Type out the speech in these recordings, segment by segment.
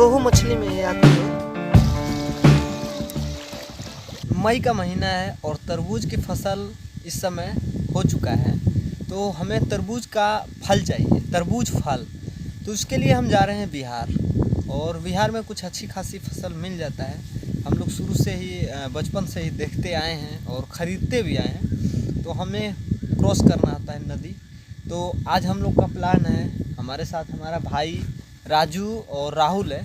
रोहू मछली में ये आती है। मई का महीना है और तरबूज की फसल इस समय हो चुका है, तो हमें तरबूज का फल चाहिए, तरबूज फल। तो उसके लिए हम जा रहे हैं बिहार, और बिहार में कुछ अच्छी खासी फसल मिल जाता है। हम लोग शुरू से ही बचपन से ही देखते आए हैं और ख़रीदते भी आए हैं, तो हमें क्रॉस करना आता है नदी। तो आज हम लोग का प्लान है, हमारे साथ हमारा भाई राजू और राहुल है।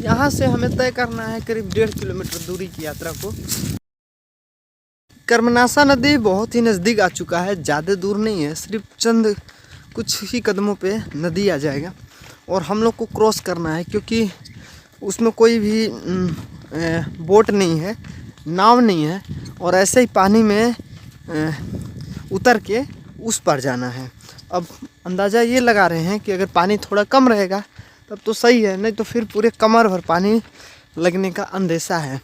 यहाँ से हमें तय करना है करीब 1.5 किलोमीटर दूरी की यात्रा को। कर्मनासा नदी बहुत ही नज़दीक आ चुका है, ज़्यादा दूर नहीं है, सिर्फ चंद कुछ ही कदमों पे नदी आ जाएगा और हम लोग को क्रॉस करना है, क्योंकि उसमें कोई भी बोट नहीं है, नाव नहीं है, और ऐसे ही पानी में उतर के उस पर जाना है। अब अंदाज़ा ये लगा रहे हैं कि अगर पानी थोड़ा कम रहेगा तब तो सही है, नहीं तो फिर पूरे कमर भर पानी लगने का अंदेशा है।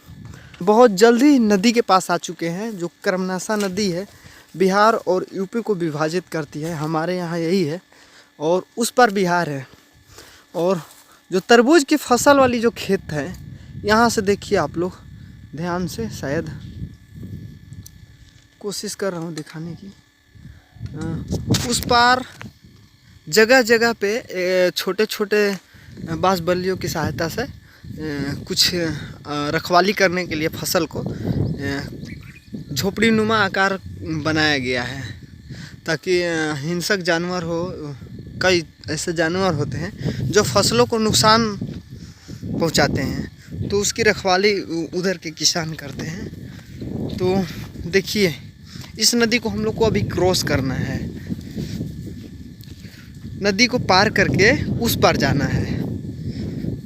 बहुत जल्दी नदी के पास आ चुके हैं, जो कर्मनासा नदी है, बिहार और यूपी को विभाजित करती है। हमारे यहाँ यही है और उस पर बिहार है। और जो तरबूज की फसल वाली जो खेत है, यहाँ से देखिए आप लोग ध्यान से, शायद कोशिश कर रहा हूँ दिखाने की। उस पार जगह जगह पे छोटे छोटे बांस बल्लियों की सहायता से कुछ रखवाली करने के लिए फसल को झोपड़ी नुमा आकार बनाया गया है, ताकि हिंसक जानवर हो, कई ऐसे जानवर होते हैं जो फसलों को नुकसान पहुंचाते हैं, तो उसकी रखवाली उधर के किसान करते हैं। तो देखिए, इस नदी को हम लोग को अभी क्रॉस करना है, नदी को पार करके उस पार जाना है।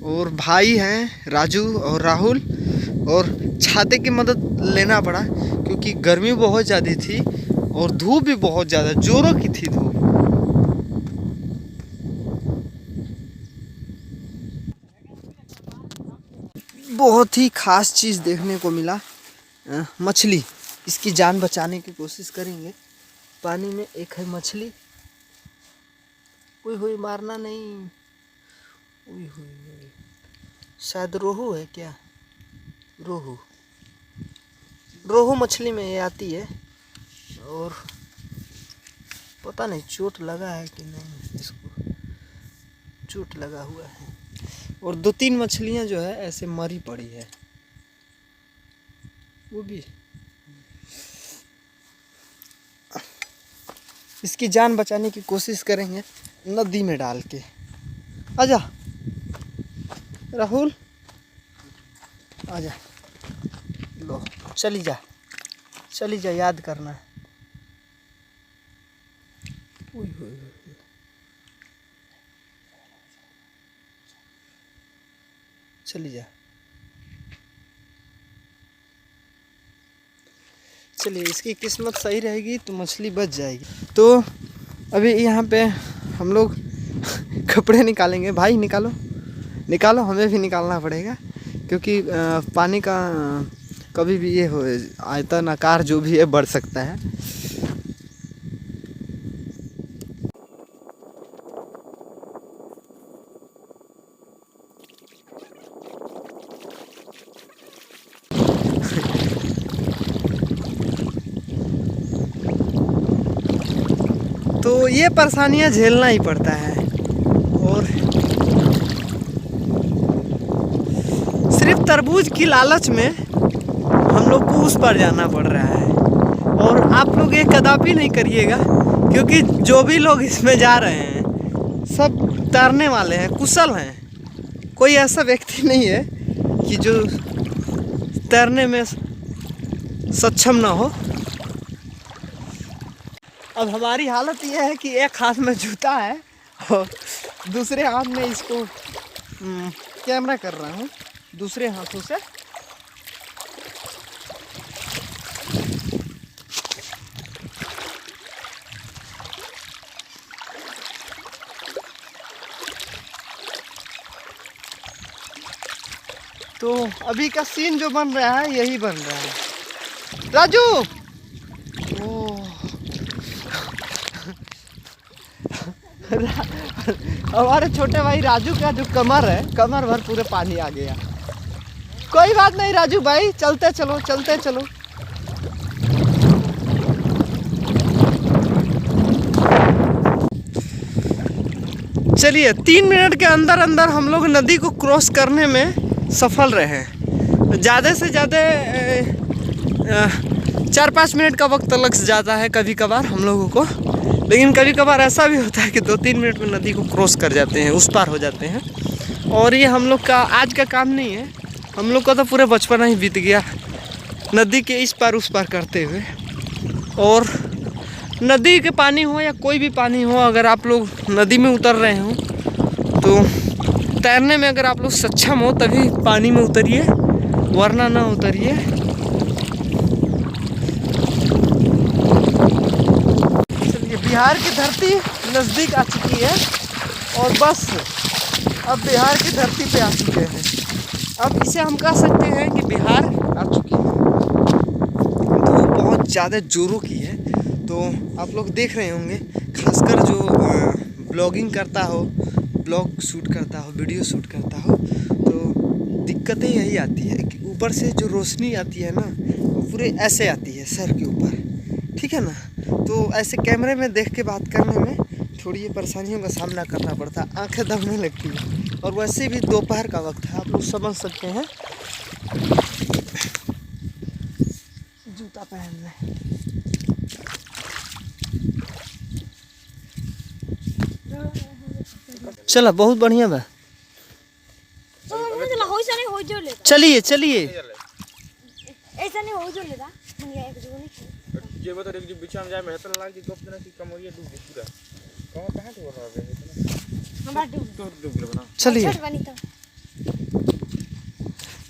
और भाई हैं राजू और राहुल, और छाते की मदद लेना पड़ा क्योंकि गर्मी बहुत ज़्यादा थी और धूप भी बहुत ज़्यादा जोरों की थी धूप। बहुत ही खास चीज़ देखने को मिला, मछली। इसकी जान बचाने की कोशिश करेंगे। पानी में एक है मछली, हुई हुई मारना नहीं, हुई हुई, शायद रोहू है क्या, रोहू। रोहू मछली में ये आती है, और पता नहीं चोट लगा है कि नहीं, इसको चोट लगा हुआ है। और 2-3 मछलियां जो है ऐसे मरी पड़ी है, वो भी। इसकी जान बचाने की कोशिश करेंगे नदी में डाल के। आजा राहुल, आजा, लो चली जा, चली जा, याद करना है। चली जा, चलिए, इसकी किस्मत सही रहेगी तो मछली बच जाएगी। तो अभी यहाँ पे हम लोग कपड़े निकालेंगे। भाई निकालो निकालो, हमें भी निकालना पड़ेगा, क्योंकि पानी का कभी भी ये हो, आयतन आकार जो भी है बढ़ सकता है। तो ये परेशानियां झेलना ही पड़ता है, और सिर्फ तरबूज की लालच में हम लोग को उस पर जाना पड़ रहा है। और आप लोग ये कदापि नहीं करिएगा, क्योंकि जो भी लोग इसमें जा रहे हैं सब तैरने वाले हैं, कुशल हैं। कोई ऐसा व्यक्ति नहीं है कि जो तैरने में सक्षम ना हो। अब हमारी हालत यह है कि एक हाथ में जूता है और दूसरे हाथ में इसको कैमरा कर रहा हूँ दूसरे हाथों से। तो अभी का सीन जो बन रहा है यही बन रहा है। राजू, हमारे छोटे भाई राजू का जो कमर है, कमर भर पूरे पानी आ गया। कोई बात नहीं राजू भाई, चलते चलो चलते चलो। चलिए 3 मिनट के अंदर अंदर हम लोग नदी को क्रॉस करने में सफल रहे। ज़्यादा से ज़्यादा 4-5 मिनट का वक्त लग जाता है कभी कभार हम लोगों को, लेकिन कभी कभार ऐसा भी होता है कि 2-3 मिनट में नदी को क्रॉस कर जाते हैं, उस पार हो जाते हैं। और ये हम लोग का आज का काम नहीं है, हम लोग का तो पूरे बचपना ही बीत गया नदी के इस पार उस पार करते हुए। और नदी के पानी हो या कोई भी पानी हो, अगर आप लोग नदी में उतर रहे हो तो तैरने में अगर आप लोग सक्षम हो तभी पानी में उतरिए, वरना ना उतरिए। चलिए बिहार की धरती नज़दीक आ चुकी है और बस अब बिहार की धरती पे आ चुके हैं। अब इसे हम कह सकते हैं कि बिहार आ चुकी है। धूप बहुत ज़्यादा जोरों की है, तो आप लोग देख रहे होंगे, खासकर जो ब्लॉगिंग करता हो, ब्लॉग शूट करता हो, वीडियो शूट करता हो, तो दिक्कतें यही आती है कि ऊपर से जो रोशनी आती है ना, वो पूरे ऐसे आती है सर के ऊपर, ठीक है ना। तो ऐसे कैमरे में देख के बात करने में थोड़ी ये परेशानियों का सामना करना पड़ता है, आंखें दबने लगती है। और वैसे भी दोपहर का वक्त है, आप लोग समझ सकते हैं। जूता पहन लें। चला बहुत बढ़िया बा, चलिए चलिए। ऐसा नहीं हो जो लेदा ये बता एक जो बिछा में जाए में इतना लाग कि गप देना कि कमरिया डूब गई पूरा। कहां कहां से हो रहा है इतना हम डूब गए बना। चलिए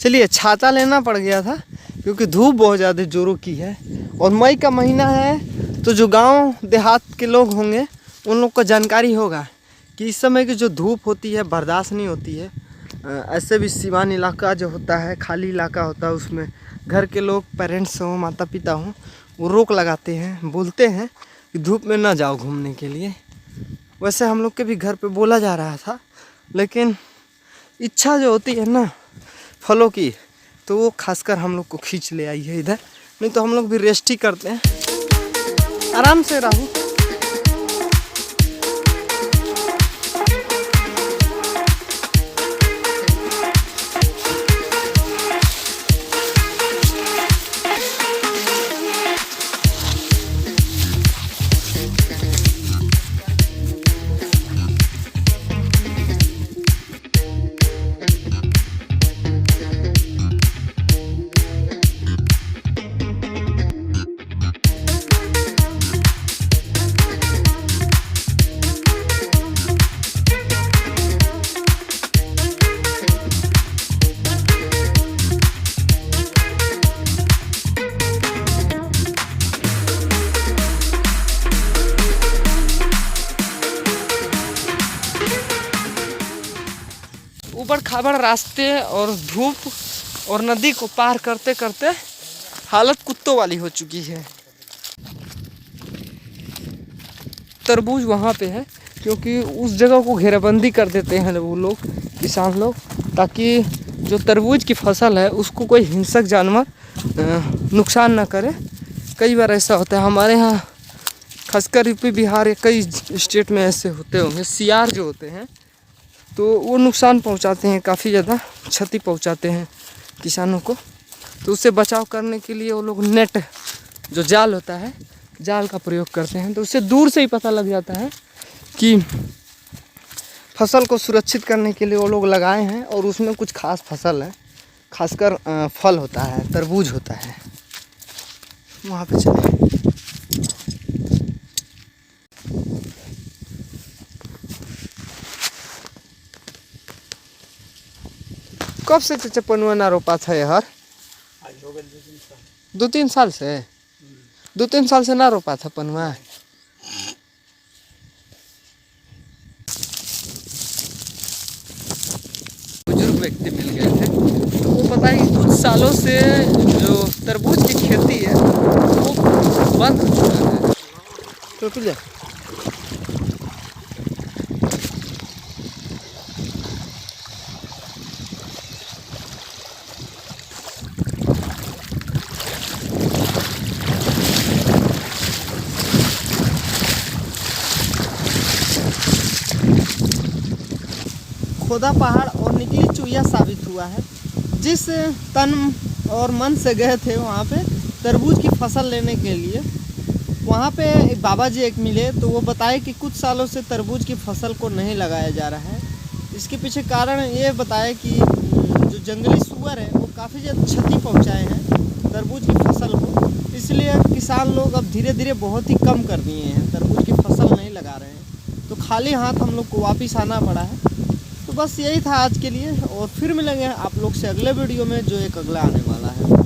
चलिए, छाता लेना पड़ गया था क्योंकि धूप बहुत ज़्यादा जोरों की है और मई का महीना है। तो जो गांव देहात के लोग होंगे उन लोग को जानकारी होगा कि इस समय की जो धूप होती है बर्दाश्त नहीं होती है। ऐसे भी सीवान इलाका जो होता है, खाली इलाका होता है, उसमें घर के लोग, पेरेंट्स हों, माता पिता हों, वो रोक लगाते हैं, बोलते हैं कि धूप में ना जाओ घूमने के लिए। वैसे हम लोग के भी घर पे बोला जा रहा था, लेकिन इच्छा जो होती है ना फलों की, तो वो खासकर हम लोग को खींच ले आई है इधर। नहीं तो हम लोग भी रेस्ट ही करते हैं, आराम से रहूँ। ऊबड़ खाबड़ रास्ते और धूप और नदी को पार करते करते हालत कुत्तों वाली हो चुकी है। तरबूज वहाँ पे है क्योंकि उस जगह को घेराबंदी कर देते हैं वो लोग, किसान लोग, ताकि जो तरबूज की फसल है उसको कोई हिंसक जानवर नुकसान ना करे। कई बार ऐसा होता है हमारे यहाँ, खासकर यूपी बिहार या कई स्टेट में ऐसे होते होंगे। सियार जो होते हैं तो वो नुकसान पहुंचाते हैं, काफ़ी ज़्यादा क्षति पहुंचाते हैं किसानों को। तो उससे बचाव करने के लिए वो लोग नेट, जो जाल होता है, जाल का प्रयोग करते हैं। तो उससे दूर से ही पता लग जाता है कि फसल को सुरक्षित करने के लिए वो लोग लगाए हैं। और उसमें कुछ खास फसल है, खासकर फल होता है, तरबूज होता है। वहाँ पे चले। कब से चाचा पनुआ ना रोपा था यार? 2-3 साल से, 2-3 साल से ना रोपा था पनुआ। बुजुर्ग व्यक्ति मिल गए थे, तो वो पता है कि कुछ सालों से जो तरबूज की खेती है वो बंद हो चुका है। तो खोदा पहाड़ और निकली चुईया साबित हुआ है। जिस तन और मन से गए थे वहाँ पे तरबूज की फसल लेने के लिए, वहाँ पे एक बाबा जी एक मिले तो वो बताए कि कुछ सालों से तरबूज की फसल को नहीं लगाया जा रहा है। इसके पीछे कारण ये बताया कि जो जंगली सूअर है वो काफ़ी ज़्यादा क्षति पहुँचाए हैं तरबूज की फसल को, इसलिए किसान लोग अब धीरे धीरे बहुत ही कम कर दिए हैं, तरबूज की फसल नहीं लगा रहे हैं। तो खाली हाथ हम लोग को वापस आना पड़ा है। तो बस यही था आज के लिए, और फिर मिलेंगे आप लोग से अगले वीडियो में जो एक अगला आने वाला है।